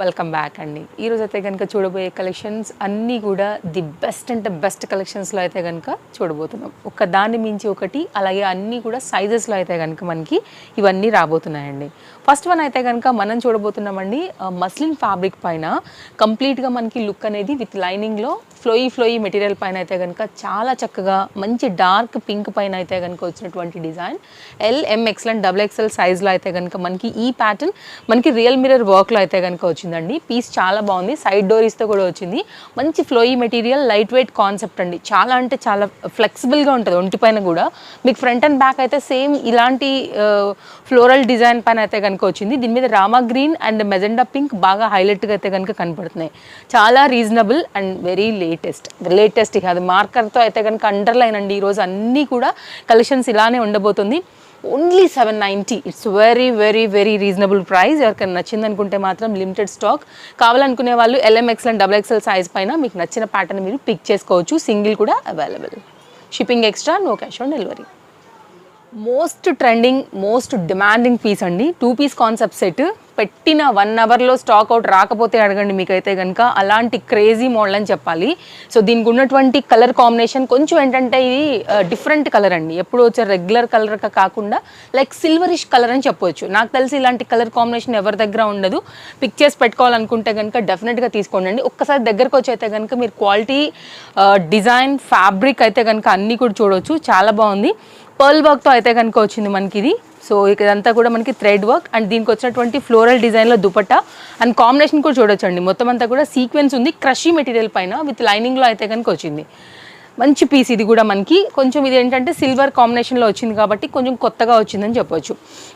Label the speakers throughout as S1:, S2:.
S1: Welcome back అండి. ఈరోజు అయితే కనుక చూడబోయే కలెక్షన్స్ అన్నీ కూడా ది బెస్ట్ అంటే బెస్ట్ కలెక్షన్స్లో అయితే కనుక చూడబోతున్నాం. ఒక దాన్ని మించి ఒకటి, అలాగే అన్నీ కూడా సైజెస్లో అయితే కనుక మనకి ఇవన్నీ రాబోతున్నాయండి. ఫస్ట్ వన్ అయితే కనుక మనం చూడబోతున్నామండి మస్లిన్ ఫ్యాబ్రిక్ పైన కంప్లీట్గా మనకి లుక్ అనేది విత్ లైనింగ్లో ఫ్లోయీ మెటీరియల్ పైన అయితే కనుక చాలా చక్కగా మంచి డార్క్ పింక్ పైన అయితే కనుక వచ్చినటువంటి డిజైన్ LMXL అండ్ XXL సైజ్లో అయితే కనుక మనకి ఈ ప్యాటర్న్ మనకి రియల్ మిర్రర్ వర్క్లో అయితే కనుక వచ్చిందండి. పీస్ చాలా బాగుంది, సైడ్ డోరీస్తో కూడా వచ్చింది. మంచి flowy material, light weight concept అండి. చాలా అంటే చాలా ఫ్లెక్సిబుల్గా ఉంటుంది ఒంటి పైన కూడా. మీకు ఫ్రంట్ అండ్ బ్యాక్ అయితే సేమ్ ఇలాంటి ఫ్లోరల్ డిజైన్ పైన అయితే కనుక వచ్చింది. దీని మీద Rama green and magenta pink బాగా హైలైట్గా అయితే కనుక కనపడుతున్నాయి. చాలా రీజనబుల్ అండ్ వెరీ లేటెస్ట్ ఇక అది మార్కర్తో అయితే కనుక అండర్లైన్ అండి. ఈరోజు అన్నీ కూడా కలెక్షన్స్ ఇలానే ఉండబోతుంది. Only 790. It's very reasonable price. ఎవరికైనా నచ్చింది అనుకుంటే మాత్రం లిమిటెడ్ స్టాక్. కావాలనుకునే వాళ్ళు LMXL అండ్ XXL సైజ్ పైన మీకు నచ్చిన ప్యాటర్న్ మీరు పిక్ చేసుకోవచ్చు. సింగిల్ కూడా available. Shipping extra, no cash on delivery. Most trending, most demanding piece అండి. 2 పీస్ కాన్సెప్ట్ సెట్. పెట్టిన 1 అవర్లో స్టాక్ అవుట్ రాకపోతే అడగండి మీకైతే కనుక. అలాంటి క్రేజీ మోడల్ అని చెప్పాలి. సో దీనికి ఉన్నటువంటి కలర్ కాంబినేషన్ కొంచెం ఏంటంటే ఇది డిఫరెంట్ కలర్ అండి. ఎప్పుడు వచ్చే రెగ్యులర్ కలర్ కాకుండా లైక్ సిల్వరిష్ కలర్ అని చెప్పవచ్చు. నాకు తెలిసి ఇలాంటి కలర్ కాంబినేషన్ ఎవరి దగ్గర ఉండదు. పిక్ చేసి పెట్టుకోవాలనుకుంటే కనుక డెఫినెట్గా తీసుకోండి. ఒక్కసారి దగ్గరకు వచ్చి అయితే కనుక మీరు క్వాలిటీ, డిజైన్, ఫ్యాబ్రిక్ అయితే కనుక అన్నీ కూడా చూడవచ్చు. చాలా బాగుంది. పర్ల్ వర్క్తో అయితే కనుక వచ్చింది మనకి ఇది. సో ఇదంతా కూడా మనకి థ్రెడ్ వర్క్ అండ్ దీనికి వచ్చినటువంటి ఫ్లోరల్ డిజైన్లో దుపట్టా అండ్ కాంబినేషన్ కూడా చూడొచ్చండి. మొత్తం అంతా కూడా సీక్వెన్స్ ఉంది క్రషీ మెటీరియల్ పైన విత్ లైనింగ్లో అయితే కనుక వచ్చింది. మంచి పీస్ ఇది కూడా మనకి. కొంచెం ఇది ఏంటంటే సిల్వర్ కాంబినేషన్లో వచ్చింది కాబట్టి కొంచెం కొత్తగా వచ్చిందని చెప్పొచ్చు.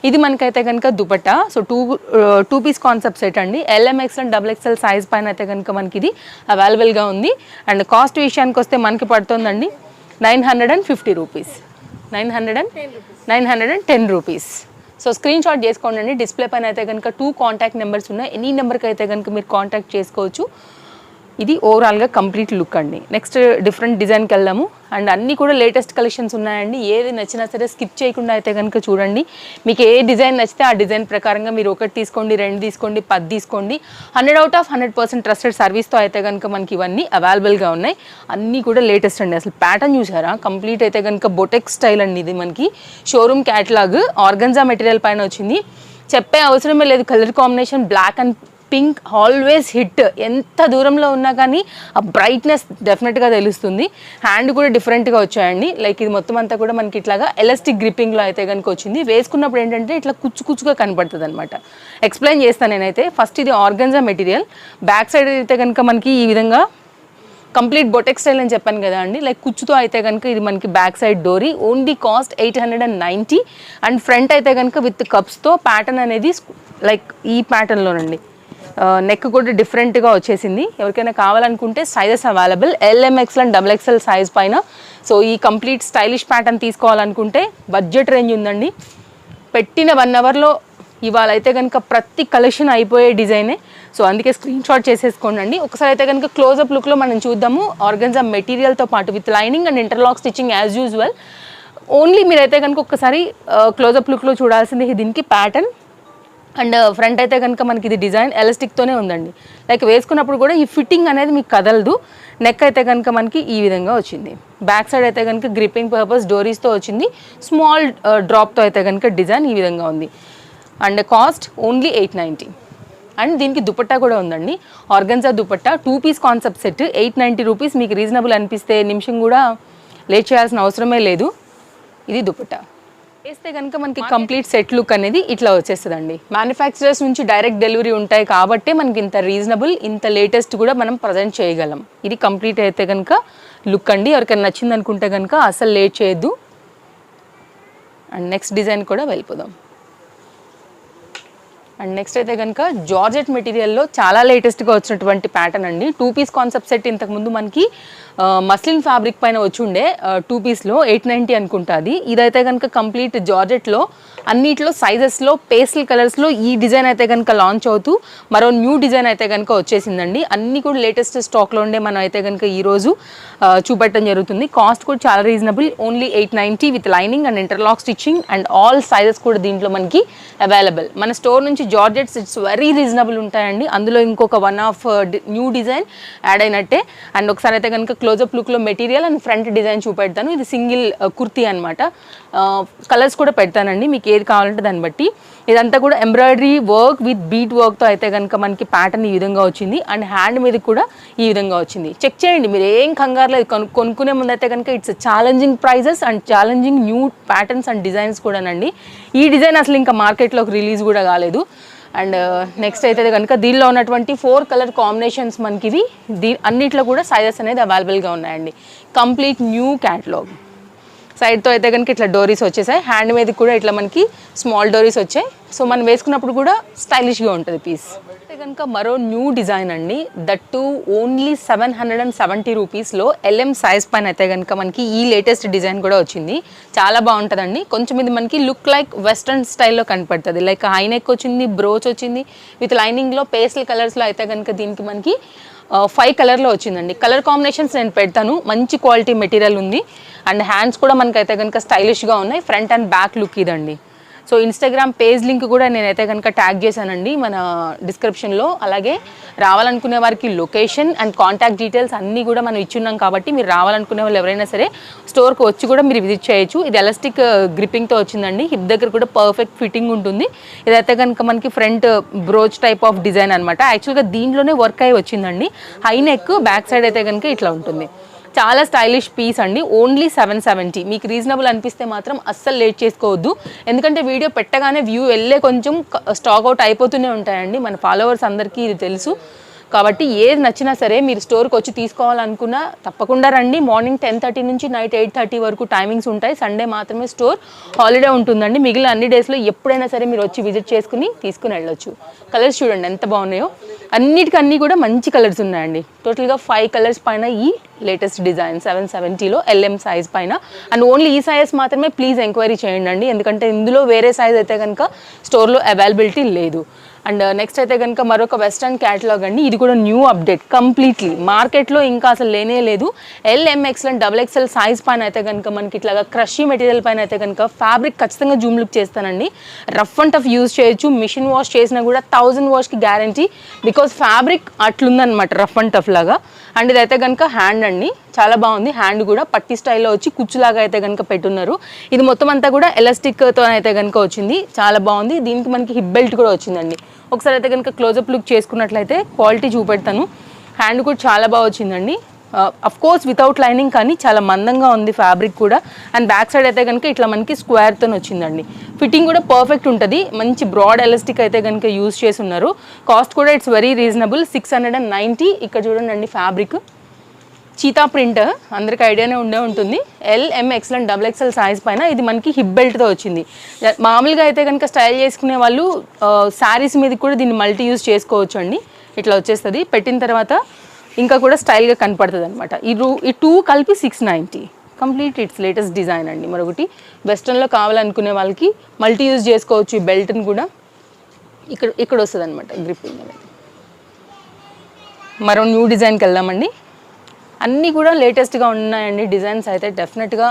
S1: ఇది మనకైతే కనుక dupatta. So two piece concept set అండి. LMXL అండ్ XXL సైజ్ పైన అయితే కనుక మనకి ఇది అవైలబుల్గా ఉంది. అండ్ కాస్ట్ విషయానికి వస్తే మనకి పడుతుందండి 950 rupees. 910 rupees. So screen shot చేసుకోండి. డిస్ప్లే పైన అయితే కనుక 2 కాంటాక్ట్ నెంబర్స్ ఉన్నాయి. ఎనీ నెంబర్కి అయితే కనుక మీరు కాంటాక్ట్ చేసుకోవచ్చు. ఇది ఓవరాల్గా కంప్లీట్ లుక్ అండి. నెక్స్ట్ డిఫరెంట్ డిజైన్కి వెళ్దాము. అండ్ అన్నీ కూడా లేటెస్ట్ కలెక్షన్స్ ఉన్నాయండి. ఏది నచ్చినా సరే స్కిప్ చేయకుండా అయితే కనుక చూడండి. మీకు ఏ డిజైన్ నచ్చితే ఆ డిజైన్ ప్రకారంగా మీరు 1 తీసుకోండి, 2 తీసుకోండి, 10 తీసుకోండి. 100/100% ట్రస్టెడ్ సర్వీస్తో అయితే కనుక మనకి ఇవన్నీ అవైలబుల్గా ఉన్నాయి. అన్నీ కూడా లేటెస్ట్ అండి. అసలు ప్యాటర్న్ చూసారా? కంప్లీట్ అయితే కనుక బొటెక్ స్టైల్ అండి. ఇది మనకి షోరూమ్ క్యాటలాగ్ ఆర్గన్జా మెటీరియల్ పైన వచ్చింది. చెప్పే అవసరమే లేదు. Colour combination black and pink always hit. ఎంత దూరంలో ఉన్నా కానీ ఆ బ్రైట్నెస్ డెఫినెట్గా తెలుస్తుంది. హ్యాండ్ కూడా డిఫరెంట్గా వచ్చాయండి. లైక్ ఇది మొత్తం అంతా కూడా మనకి ఇట్లాగా ఎలాస్టిక్ గ్రిప్పింగ్లో అయితే కనుక వచ్చింది. వేసుకున్నప్పుడు ఏంటంటే ఇట్లా కుచ్చుగా కనపడుతుంది అనమాట. ఎక్స్ప్లెయిన్ చేస్తాను నేనైతే. ఫస్ట్ ఇది ఆర్గన్జా మెటీరియల్. బ్యాక్ సైడ్ అయితే కనుక మనకి ఈ విధంగా కంప్లీట్ బొటెక్ స్టైల్ అని చెప్పాను కదా అండి. లైక్ కుచ్చుతో అయితే కనుక ఇది మనకి బ్యాక్ సైడ్ డోరీ. Only cost 890. అండ్ ఫ్రంట్ అయితే కనుక విత్ కప్స్తో ప్యాటర్న్ అనేది లైక్ ఈ ప్యాటర్న్లోనండి. నెక్ కూడా డిఫరెంట్గా వచ్చేసింది. ఎవరికైనా కావాలనుకుంటే sizes available. LMXL and XXL size పైన. సో ఈ కంప్లీట్ స్టైలిష్ ప్యాటర్న్ తీసుకోవాలనుకుంటే బడ్జెట్ రేంజ్ ఉందండి. పెట్టిన 1 అవర్లో ఇవాళ అయితే కనుక ప్రతి కలెక్షన్ అయిపోయే డిజైనే. సో అందుకే స్క్రీన్ షాట్ చేసేసుకోండి. ఒకసారి అయితే కనుక క్లోజప్ లుక్లో మనం చూద్దాము. ఆర్గన్జా మెటీరియల్తో పాటు with lining and interlock stitching as usual. Only మీరైతే కనుక ఒక్కసారి క్లోజప్ లుక్లో చూడాల్సింది దీనికి ప్యాటర్న్. అండ్ ఫ్రంట్ అయితే కనుక మనకి ఇది డిజైన్ ఎలాస్టిక్తోనే ఉందండి. లైక్ వేసుకున్నప్పుడు కూడా ఈ ఫిట్టింగ్ అనేది మీకు కదలదు. నెక్ అయితే కనుక మనకి ఈ విధంగా వచ్చింది. బ్యాక్ సైడ్ అయితే కనుక గ్రిప్పింగ్ పర్పస్ డోరీస్తో వచ్చింది. స్మాల్ డ్రాప్తో అయితే కనుక డిజైన్ ఈ విధంగా ఉంది. And cost only 890. అండ్ దీనికి దుపట్టా కూడా ఉందండి. Organza dupatta 2 piece concept set 890 rupees. మీకు రీజనబుల్ అనిపిస్తే నిమిషం కూడా లేట్ చేయాల్సిన అవసరమే లేదు. ఇది దుపట్టా వేస్తే కనుక మనకి కంప్లీట్ సెట్ లుక్ అనేది ఇట్లా వచ్చేస్తుందండి. మ్యానుఫ్యాక్చరర్స్ నుంచి డైరెక్ట్ డెలివరీ ఉంటాయి కాబట్టి మనకి ఇంత రీజనబుల్, ఇంత లేటెస్ట్ కూడా మనం ప్రజెంట్ చేయగలం. ఇది కంప్లీట్ అయితే కనుక లుక్ అండి. ఎవరికైనా నచ్చింది అనుకుంటే కనుక అసలు లేట్ చేయొద్దు. అండ్ నెక్స్ట్ డిజైన్ కూడా వెళ్ళిపోదాం. అండ్ నెక్స్ట్ అయితే కనుక జార్జెట్ మెటీరియల్లో చాలా లేటెస్ట్గా వచ్చినటువంటి ప్యాటర్న్ అండి. 2 పీస్ కాన్సెప్ట్ సెట్. ఇంతకుముందు మనకి మస్లిన్ ఫ్యాబ్రిక్ పైన వచ్చి ఉండే 2 పీస్లో 890 అనుకుంటుంది. ఇదైతే కనుక కంప్లీట్ జార్జెట్లో అన్నిట్లో సైజెస్లో పేస్టల్ కలర్స్లో ఈ డిజైన్ అయితే కనుక లాంచ్ అవుతూ మరో న్యూ డిజైన్ అయితే కనుక వచ్చేసిందండి. అన్నీ కూడా లేటెస్ట్ స్టాక్లో ఉండే మనం అయితే కనుక ఈరోజు చూపెట్టడం జరుగుతుంది. కాస్ట్ కూడా చాలా reasonable. Only 890 with lining and interlock stitching and all sizes కూడా దీంట్లో మనకి అవైలబుల్. మన స్టోర్ నుంచి జార్జెట్స్ ఇట్స్ వెరీ రీజనబుల్ ఉంటాయండి. అందులో ఇంకొక one of new design add అయినట్టే. అండ్ ఒకసారి అయితే కనుక క్లోజప్ లుక్లో మెటీరియల్ అండ్ ఫ్రంట్ డిజైన్ చూపెడతాను. ఇది సింగిల్ కుర్తీ అనమాట. కలర్స్ కూడా పెడతానండి మీకు ఏది కావాలంటే దాన్ని బట్టి. ఇదంతా కూడా ఎంబ్రాయిడరీ వర్క్ విత్ బీట్ వర్క్తో అయితే కనుక మనకి ప్యాటర్న్ ఈ విధంగా వచ్చింది. అండ్ హ్యాండ్ మీద కూడా ఈ విధంగా వచ్చింది. చెక్ చేయండి, మీరు ఏం కంగారు లేదు. కొనుక్కునే ముందు అయితే కనుక it's challenging prices and challenging new patterns and designs కూడానండి. ఈ డిజైన్ అసలు ఇంకా మార్కెట్లోకి రిలీజ్ కూడా కాలేదు. అండ్ నెక్స్ట్ అయితే కనుక దీనిలో ఉన్నటువంటి 4 కలర్ కాంబినేషన్స్ మనకి ఇవి అన్నిట్లో కూడా సైజెస్ అనేది అవైలబుల్గా ఉన్నాయండి. Complete new catalogue. సైడ్తో అయితే కనుక ఇట్లా డోరీస్ వచ్చేసాయి. హ్యాండ్ మీద కూడా ఇట్లా మనకి స్మాల్ డోరీస్ వచ్చాయి. సో మనం వేసుకున్నప్పుడు కూడా స్టైలిష్గా ఉంటుంది పీస్. అయితే కనుక మరో న్యూ డిజైన్ అండి. దట్ టు ఓన్లీ 770 రూపీస్లో LM సైజ్ పైన అయితే కనుక మనకి ఈ లేటెస్ట్ డిజైన్ కూడా వచ్చింది. చాలా బాగుంటుందండి. కొంచెం ఇది మనకి లుక్ లైక్ వెస్ట్రన్ స్టైల్లో కనపడుతుంది. లైక్ హై నెక్ వచ్చింది, బ్రోచ్ వచ్చింది విత్ లైనింగ్లో పేస్టల్ కలర్స్లో అయితే కనుక దీనికి మనకి 5 కలర్లో వచ్చిందండి. కలర్ కాంబినేషన్స్ నేను పెడతాను. మంచి క్వాలిటీ మెటీరియల్ ఉంది. అండ్ హ్యాండ్స్ కూడా మనకైతే కనుక స్టైలిష్గా ఉన్నాయి. ఫ్రంట్ అండ్ బ్యాక్ లుక్ ఇదండి. సో ఇన్స్టాగ్రామ్ పేజ్ లింక్ కూడా నేనైతే కనుక ట్యాగ్ చేశానండి మన డిస్క్రిప్షన్లో. అలాగే రావాలనుకునే వారికి లొకేషన్ అండ్ కాంటాక్ట్ డీటెయిల్స్ అన్నీ కూడా మనం ఇచ్చున్నాం కాబట్టి మీరు రావాలనుకునే వాళ్ళు ఎవరైనా సరే స్టోర్కి వచ్చి కూడా మీరు విజిట్ చేయొచ్చు. ఇది ఎలాస్టిక్ గ్రిప్పింగ్తో వచ్చిందండి. హిప్ దగ్గర కూడా పర్ఫెక్ట్ ఫిట్టింగ్ ఉంటుంది. ఇదైతే కనుక మనకి front brooch type of design అనమాట. యాక్చువల్గా దీంట్లోనే వర్క్ అయ్యి వచ్చిందండి. హై నెక్, బ్యాక్ సైడ్ అయితే కనుక ఇట్లా ఉంటుంది. చాలా స్టైలిష్ పీస్ అండి. ఓన్లీ 770. మీకు రీజనబుల్ అనిపిస్తే మాత్రం అస్సలు లేట్ చేసుకోవద్దు. ఎందుకంటే వీడియో పెట్టగానే వ్యూ వెళ్ళే కొంచెం స్టాక్ అవుట్ అయిపోతూనే ఉంటాయండి. మన ఫాలోవర్స్ అందరికీ ఇది తెలుసు. కాబట్టి ఏది నచ్చినా సరే మీరు స్టోర్కి వచ్చి తీసుకోవాలనుకున్నా తప్పకుండా రండి. మార్నింగ్ 10:30 నుంచి నైట్ 8:30 వరకు టైమింగ్స్ ఉంటాయి. సండే మాత్రమే స్టోర్ హాలిడే ఉంటుందండి. మిగిలిన అన్ని డేస్లో ఎప్పుడైనా సరే మీరు వచ్చి విజిట్ చేసుకుని తీసుకుని వెళ్ళొచ్చు. కలర్స్ చూడండి ఎంత బాగున్నాయో. అన్నిటికన్నీ కూడా మంచి కలర్స్ ఉన్నాయండి. టోటల్గా 5 కలర్స్ పైన ఈ లేటెస్ట్ డిజైన్ 770లో LM సైజ్ పైన. అండ్ ఓన్లీ ఈ సైజ్ మాత్రమే ప్లీజ్ ఎంక్వైరీ చేయండి. ఎందుకంటే ఇందులో వేరే సైజ్ అయితే కనుక స్టోర్లో అవైలబిలిటీ లేదు. అండ్ నెక్స్ట్ అయితే కనుక మరొక వెస్ట్రన్ క్యాటలాగ్ అండి. ఇది కూడా న్యూ అప్డేట్ కంప్లీట్లీ. మార్కెట్లో ఇంకా అసలు లేనే లేదు. LM XL and XXL size పైన అయితే కనుక మనకి ఇట్లాగా క్రషీ మెటీరియల్ పైన అయితే కనుక ఫ్యాబ్రిక్ ఖచ్చితంగా జూమ్ లుక్ చేస్తానండి. రఫ్ అండ్ టఫ్ యూజ్ చేయొచ్చు. మిషన్ వాష్ చేసినా కూడా 1000 వాష్కి గ్యారంటీ. బికాజ్ ఫ్యాబ్రిక్ అట్లుందనమాట రఫ్ అండ్ టఫ్ లాగా. అండ్ ఇదైతే కనుక హ్యాండ్ అండి. చాలా బాగుంది. హ్యాండ్ కూడా పట్టి స్టైల్లో వచ్చి కుచ్చులాగా అయితే కనుక పెట్టున్నారు. ఇది మొత్తం అంతా కూడా ఎలాస్టిక్తో అయితే కనుక వచ్చింది. చాలా బాగుంది. దీనికి మనకి హిప్ బెల్ట్ కూడా వచ్చిందండి. ఒకసారి అయితే కనుక క్లోజప్ లుక్ చేసుకున్నట్లయితే క్వాలిటీ చూపెడతాను. హ్యాండ్ కూడా చాలా బాగా వచ్చిందండి. అఫ్ కోర్స్ వితౌట్ లైనింగ్, కానీ చాలా మందంగా ఉంది ఫ్యాబ్రిక్ కూడా. అండ్ బ్యాక్ సైడ్ అయితే కనుక ఇట్లా మనకి స్క్వేర్తో వచ్చిందండి. ఫిట్టింగ్ కూడా పర్ఫెక్ట్ ఉంటుంది. మంచి బ్రాడ్ ఎలాస్టిక్ అయితే కనుక యూజ్ చేసి ఉన్నారు. కాస్ట్ కూడా ఇట్స్ వెరీ రీజనబుల్ 690. ఇక్కడ చూడండి ఫ్యాబ్రిక్ చీతా ప్రింట్ అందరికి ఐడియానే ఉంటుంది. LM XL and XXL size పైన ఇది మనకి హిప్ బెల్ట్తో వచ్చింది. మామూలుగా అయితే కనుక స్టైల్ చేసుకునే వాళ్ళు శారీస్ మీద కూడా దీన్ని మల్టీ యూజ్ చేసుకోవచ్చు అండి. ఇట్లా వచ్చేస్తుంది. పెట్టిన తర్వాత ఇంకా కూడా స్టైల్గా కనపడుతుంది అనమాట. ఈ 2 కలిపి 690. కంప్లీట్ ఇట్స్ లేటెస్ట్ డిజైన్ అండి. మరొకటి వెస్ట్రన్లో కావాలనుకునే వాళ్ళకి మల్టీ యూజ్ చేసుకోవచ్చు. ఈ బెల్ట్ని కూడా ఇక్కడ వస్తుంది అనమాట గ్రిప్పింగ్ అనేది. మరో న్యూ డిజైన్కి వెళ్దామండి. అన్నీ కూడా లేటెస్ట్గా ఉన్నాయండి. డిజైన్స్ అయితే డెఫినెట్గా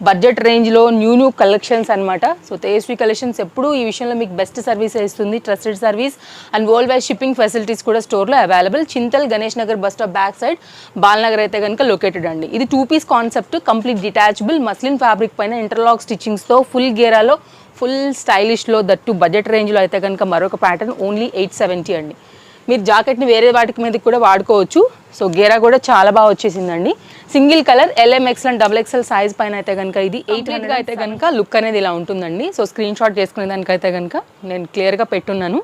S1: బడ్జెట్ రేంజ్లో న్యూ కలెక్షన్స్ అనమాట. సో తేజస్వి కలెక్షన్స్ ఎప్పుడూ ఈ విషయంలో మీకు బెస్ట్ సర్వీస్ ఇస్తుంది. Trusted service and world wide shipping facilities కూడా స్టోర్లో available. Chintal Ganesh Nagar bus stop back side Balnagar అయితే కనుక లొకేటెడ్ అండి. ఇది 2 piece concept, complete detachable muslin fabric పైన ఇంటర్లాక్ స్టిచ్చింగ్స్తో ఫుల్ గేరాలో ఫుల్ స్టైలిష్లో దట్టు బడ్జెట్ రేంజ్లో అయితే కనుక మరొక ప్యాటర్న్ ఓన్లీ 870 అండి. మీరు జాకెట్ని వేరే వాటికి మీద కూడా వాడుకోవచ్చు. సో గేరా కూడా చాలా బాగా వచ్చేసిందండి. Single colour LM XL and XXL size పైన అయితే కనుక ఇది 800 అయితే కనుక లుక్ అనేది ఇలా ఉంటుందండి. సో స్క్రీన్ షాట్ చేసుకునే దానికైతే కనుక నేను క్లియర్గా పెట్టున్నాను.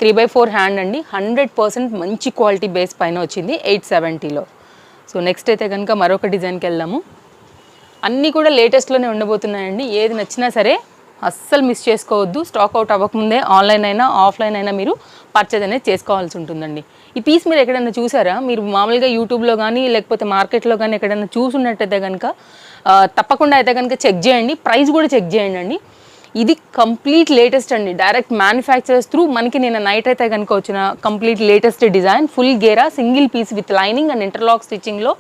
S1: 3/4 హ్యాండ్ అండి. 100% మంచి క్వాలిటీ బేస్ పైన వచ్చింది 870లో. సో నెక్స్ట్ అయితే కనుక మరొక డిజైన్కి వెళ్దాము. అన్నీ కూడా లేటెస్ట్లోనే ఉండబోతున్నాయండి. ఏది నచ్చినా సరే అస్సలు మిస్ చేసుకోవద్దు. స్టాక్ అవుట్ అవ్వకముందే ఆన్లైన్ అయినా ఆఫ్లైన్ అయినా మీరు పర్చేజ్ అనేది చేసుకోవాల్సి ఉంటుందండి. ఈ పీస్ మీరు ఎక్కడైనా చూసారా? మీరు మామూలుగా యూట్యూబ్లో కానీ లేకపోతే మార్కెట్లో కానీ ఎక్కడైనా చూసున్నట్టయితే కనుక తప్పకుండా అయితే కనుక చెక్ చేయండి. ప్రైస్ కూడా చెక్ చేయండి అండి. ఇది కంప్లీట్ లేటెస్ట్ అండి. డైరెక్ట్ మ్యానుఫ్యాక్చరర్స్ త్రూ మనకి నేను నైట్ అయితే కనుక వచ్చిన కంప్లీట్ లేటెస్ట్ డిజైన్. ఫుల్ గేరా single piece with lining and interlock స్టిచ్చింగ్లో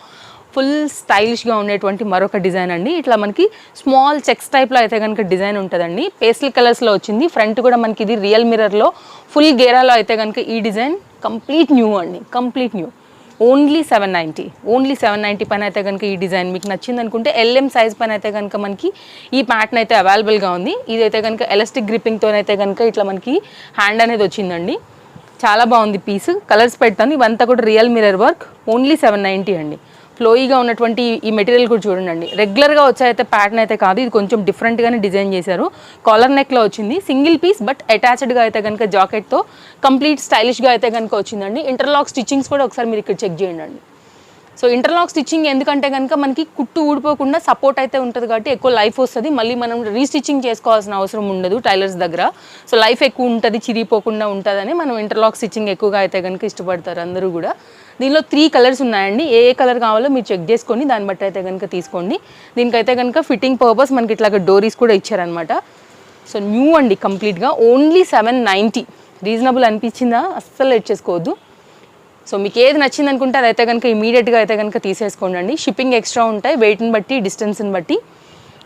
S1: ఫుల్ స్టైలిష్గా ఉండేటువంటి మరొక డిజైన్ అండి. ఇట్లా మనకి స్మాల్ చెక్స్ టైప్లో అయితే కనుక డిజైన్ ఉంటుందండి. పేస్టల్ కలర్స్లో వచ్చింది. ఫ్రంట్ కూడా మనకి ఇది రియల్ మిర్రర్లో ఫుల్ గేరాలో అయితే కనుక ఈ డిజైన్ కంప్లీట్ న్యూ అండి, కంప్లీట్ న్యూ. ఓన్లీ 790 పైన అయితే కనుక ఈ డిజైన్ మీకు నచ్చింది అనుకుంటే LM సైజ్ పైన అయితే కనుక మనకి ఈ ప్యాటర్న్ అయితే అవైలబుల్గా ఉంది. ఇదైతే కనుక ఎలాస్టిక్ గ్రిప్పింగ్తో అయితే కనుక ఇట్లా మనకి హ్యాండ్ అనేది వచ్చిందండి. చాలా బాగుంది పీస్. కలర్స్ పెడతాను. ఇవంతా కూడా రియల్ మిర్రర్ వర్క్. ఓన్లీ 790 అండి. ఫ్లోయిగా ఉన్నటువంటి ఈ మెటీరియల్ కూడా చూడండి. రెగ్యులర్గా వచ్చే ప్యాటర్న్ అయితే కాదు, ఇది కొంచెం డిఫరెంట్గానే డిజైన్ చేశారు. కాలర్ నెక్లో వచ్చింది, సింగిల్ పీస్ బట్ అటాచ్డ్గా అయితే కనుక జాకెట్తో కంప్లీట్ స్టైలిష్గా అయితే కనుక వచ్చిందండి. ఇంటర్లాక్ స్టిచ్చింగ్స్ కూడా ఒకసారి మీరు ఇక్కడ చెక్ చేయండి. సో ఇంటర్లాక్ స్టిచ్చింగ్ ఎందుకంటే కనుక మనకి కుట్టు ఊడిపోకుండా సపోర్ట్ అయితే ఉంటుంది కాబట్టి ఎక్కువ లైఫ్ వస్తుంది. మళ్ళీ మనం రీస్టిచ్చింగ్ చేసుకోవాల్సిన అవసరం ఉండదు టైలర్స్ దగ్గర. సో లైఫ్ ఎక్కువ ఉంటుంది, చిరిగిపోకుండా ఉంటుందని మనం ఇంటర్లాక్ స్టిచ్చింగ్ ఎక్కువగా అయితే కనుక ఇష్టపడతారు అందరూ కూడా. దీనిలో 3 కలర్స్ ఉన్నాయండి. ఏ కలర్ కావాలో మీరు చెక్ చేసుకొని దాన్ని బట్టి అయితే కనుక తీసుకోండి. దీనికైతే కనుక ఫిట్టింగ్ పర్పస్ మనకి ఇట్లాగ డోరీస్ కూడా ఇచ్చారనమాట. సో న్యూ అండి కంప్లీట్గా. ఓన్లీ 790. రీజనబుల్ అనిపించిందా? అస్సలు లేట్ చేసుకోవద్దు. సో మీకు ఏది నచ్చింది అనుకుంటే అదైతే కనుక ఇమీడియట్గా అయితే కనుక తీసేసుకోండి. షిప్పింగ్ ఎక్స్ట్రా ఉంటాయి వెయిట్ని బట్టి, డిస్టెన్స్ని బట్టి.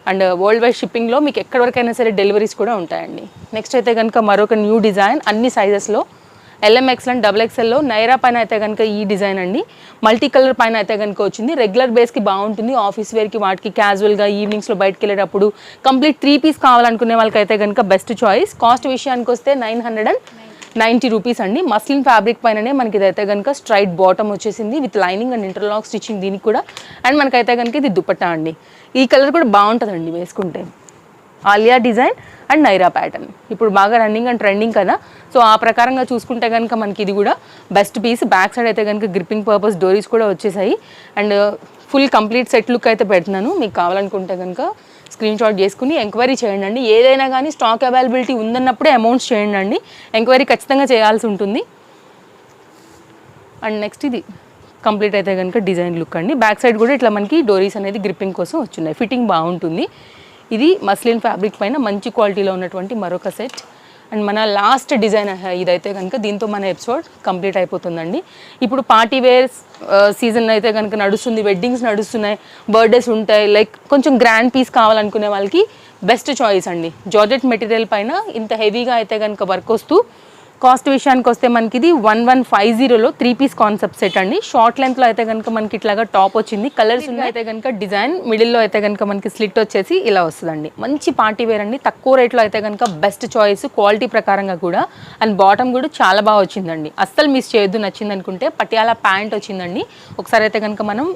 S1: అండ్ వరల్డ్ వైడ్ షిప్పింగ్లో మీకు ఎక్కడి వరకైనా సరే డెలివరీస్ కూడా ఉంటాయండి. నెక్స్ట్ అయితే కనుక మరొక న్యూ డిజైన్ అన్ని సైజెస్లో LM XL అండ్ XXLలో నైరా పైన అయితే కనుక ఈ డిజైన్ అండి. మల్టీ కలర్ పైన అయితే కనుక వచ్చింది. రెగ్యులర్ బేస్కి బాగుంటుంది, ఆఫీస్ వేర్కి వాటికి క్యాజువల్గా ఈవినింగ్స్లో బయటకు వెళ్ళేటప్పుడు కంప్లీట్ 3 పీస్ కావాలనుకునే వాళ్ళకైతే కనుక బెస్ట్ చాయిస్. కాస్ట్ విషయానికి వస్తే 990 రూపీస్ అండి. మస్లిన్ ఫ్యాబ్రిక్ పైననే మనకి ఇదైతే కనుక స్ట్రైట్ బాటమ్ వచ్చేసింది with lining and interlock stitching దీనికి కూడా. అండ్ మనకైతే కనుక ఇది దుపట్టా అండి. ఈ కలర్ కూడా బాగుంటుందండి వేసుకుంటే. Alia design and Naira pattern ఇప్పుడు బాగా రన్నింగ్ అండ్ ట్రెండింగ్ కదా. సో ఆ ప్రకారంగా చూసుకుంటే కనుక మనకి ఇది కూడా బెస్ట్ పీస్. బ్యాక్ సైడ్ అయితే కనుక గ్రిప్పింగ్ పర్పస్ డోరీస్ కూడా వచ్చేసాయి. And full complete set look అయితే పెడుతున్నాను. మీకు కావాలనుకుంటే కనుక స్క్రీన్ షాట్ చేసుకుని ఎంక్వైరీ చేయండి అండి. ఏదైనా కానీ స్టాక్ అవైలబిలిటీ ఉందన్నప్పుడే అమౌంట్స్ చేయండి అండి. ఎంక్వైరీ ఖచ్చితంగా చేయాల్సి ఉంటుంది. అండ్ నెక్స్ట్ ఇది కంప్లీట్ అయితే కనుక డిజైన్ లుక్ అండి. బ్యాక్ సైడ్ కూడా ఇట్లా మనకి డోరీస్ అనేది గ్రిప్పింగ్ కోసం వచ్చున్నాయి. ఫిట్టింగ్ బాగుంటుంది. ఇది మస్లిన్ ఫ్యాబ్రిక్ పైన మంచి క్వాలిటీలో ఉన్నటువంటి మరొక సెట్. అండ్ మన లాస్ట్ డిజైన్ ఇదైతే కనుక దీంతో మన ఎపిసోడ్ కంప్లీట్ అయిపోతుందండి. ఇప్పుడు పార్టీ వేర్ సీజన్ అయితే కనుక నడుస్తుంది, వెడ్డింగ్స్ నడుస్తున్నాయి, బర్త్డేస్ ఉంటాయి, లైక్ కొంచెం గ్రాండ్ పీస్ కావాలనుకునే వాళ్ళకి బెస్ట్ చాయిస్ అండి. జార్జెట్ మెటీరియల్ పైన ఇంత హెవీగా అయితే కనుక వర్క్ వస్తూ కాస్ట్ విషయానికి వస్తే మనకి ఇది 1150లో 3 పీస్ కాన్సెప్ట్ సెట్ అండి. షార్ట్ లెంత్లో అయితే కనుక మనకి ఇట్లాగా టాప్ వచ్చింది. కలర్స్ అయితే కనుక డిజైన్ మిడిల్లో అయితే కనుక మనకి స్లిట్ వచ్చేసి ఇలా వస్తుందండి. మంచి పార్టీ వేర్ అండి. తక్కువ రేట్లో అయితే కనుక బెస్ట్ చాయిస్ క్వాలిటీ ప్రకారంగా కూడా. అండ్ బాటమ్ కూడా చాలా బాగా వచ్చిందండి. అస్సలు మిస్ చేయొద్దు. నచ్చింది అనుకుంటే పటియాలా ప్యాంట్ వచ్చిందండి. ఒకసారి అయితే కనుక మనం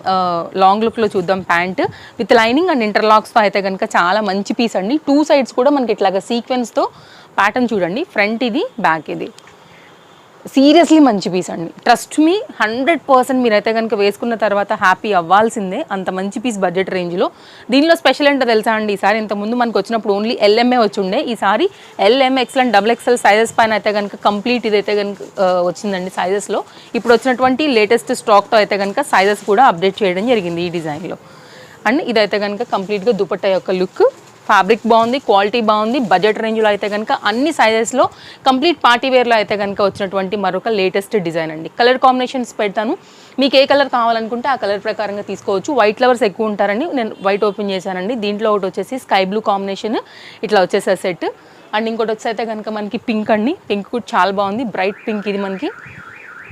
S1: లాంగ్ లుక్లో చూద్దాం. ప్యాంట్ విత్ లైనింగ్ అండ్ ఇంటర్లాక్స్తో అయితే కనుక చాలా మంచి పీస్ అండి. 2 సైడ్స్ కూడా మనకి ఇట్లాగా సీక్వెన్స్తో ప్యాటర్న్ చూడండి. ఫ్రంట్ ఇది, బ్యాక్ ఇది. సీరియస్లీ మంచి పీస్ అండి. ట్రస్ట్ మీ 100% మీరైతే కనుక వేసుకున్న తర్వాత హ్యాపీ అవ్వాల్సిందే. అంత మంచి పీస్ బడ్జెట్ రేంజ్లో. దీనిలో స్పెషల్ ఏంటో తెలుసా అండి, ఈసారి ఇంతకుముందు మనకు వచ్చినప్పుడు ఓన్లీ LMఏ వచ్చి ఉండే. ఈసారి LM XL and XXL sizes పైన అయితే కనుక కంప్లీట్ ఇదైతే కనుక వచ్చిందండి సైజెస్లో. ఇప్పుడు వచ్చినటువంటి లేటెస్ట్ స్టాక్తో అయితే కనుక సైజెస్ కూడా అప్డేట్ చేయడం జరిగింది ఈ డిజైన్లో. అండ్ ఇదైతే కనుక కంప్లీట్గా దుపట్టా యొక్క లుక్. ఫ్యాబ్రిక్ బాగుంది, క్వాలిటీ బాగుంది. బడ్జెట్ రేంజ్లో అయితే కనుక అన్ని సైజెస్లో కంప్లీట్ పార్టీ వేర్లో అయితే కనుక వచ్చినటువంటి మరొక లేటెస్ట్ డిజైన్ అండి. కలర్ కాంబినేషన్స్ పెడతాను. మీకు ఏ కలర్ కావాలనుకుంటే ఆ కలర్ ప్రకారంగా తీసుకోవచ్చు. వైట్ లవర్స్ ఎక్కువ ఉంటారండి. నేను వైట్ ఓపెన్ చేశానండి. దీంట్లో ఒకటి వచ్చేసి స్కై బ్లూ కాంబినేషన్ ఇట్లా వచ్చేసే సెట్. అండ్ ఇంకోటి వచ్చి అయితే కనుక మనకి పింక్ అండి. పింక్ కూడా చాలా బాగుంది, బ్రైట్ పింక్. ఇది మనకి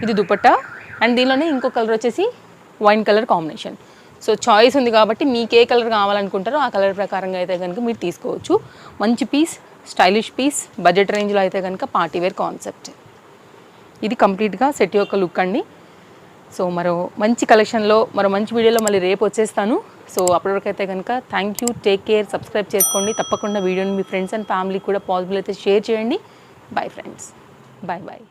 S1: ఇది దుపట్టా. అండ్ దీనిలోనే ఇంకో కలర్ వచ్చేసి wine colour combination. So choice ఉంది కాబట్టి మీకు ఏ కలర్ కావాలనుకుంటారో ఆ కలర్ ప్రకారంగా అయితే కనుక మీరు తీసుకోవచ్చు. మంచి పీస్, స్టైలిష్ పీస్, బడ్జెట్ రేంజ్లో అయితే కనుక పార్టీ వేర్ కాన్సెప్ట్. ఇది కంప్లీట్గా సెట్ యొక్క లుక్ అండి. సో మరో మంచి కలెక్షన్లో మరో మంచి వీడియోలో మళ్ళీ రేపు వచ్చేస్తాను. సో అప్పటివరకు అయితే కనుక thank you, take care, subscribe చేసుకోండి. తప్పకుండా వీడియోని మీ ఫ్రెండ్స్ అండ్ ఫ్యామిలీకి కూడా పాసిబుల్ అయితే షేర్ చేయండి. Bye friends, bye bye.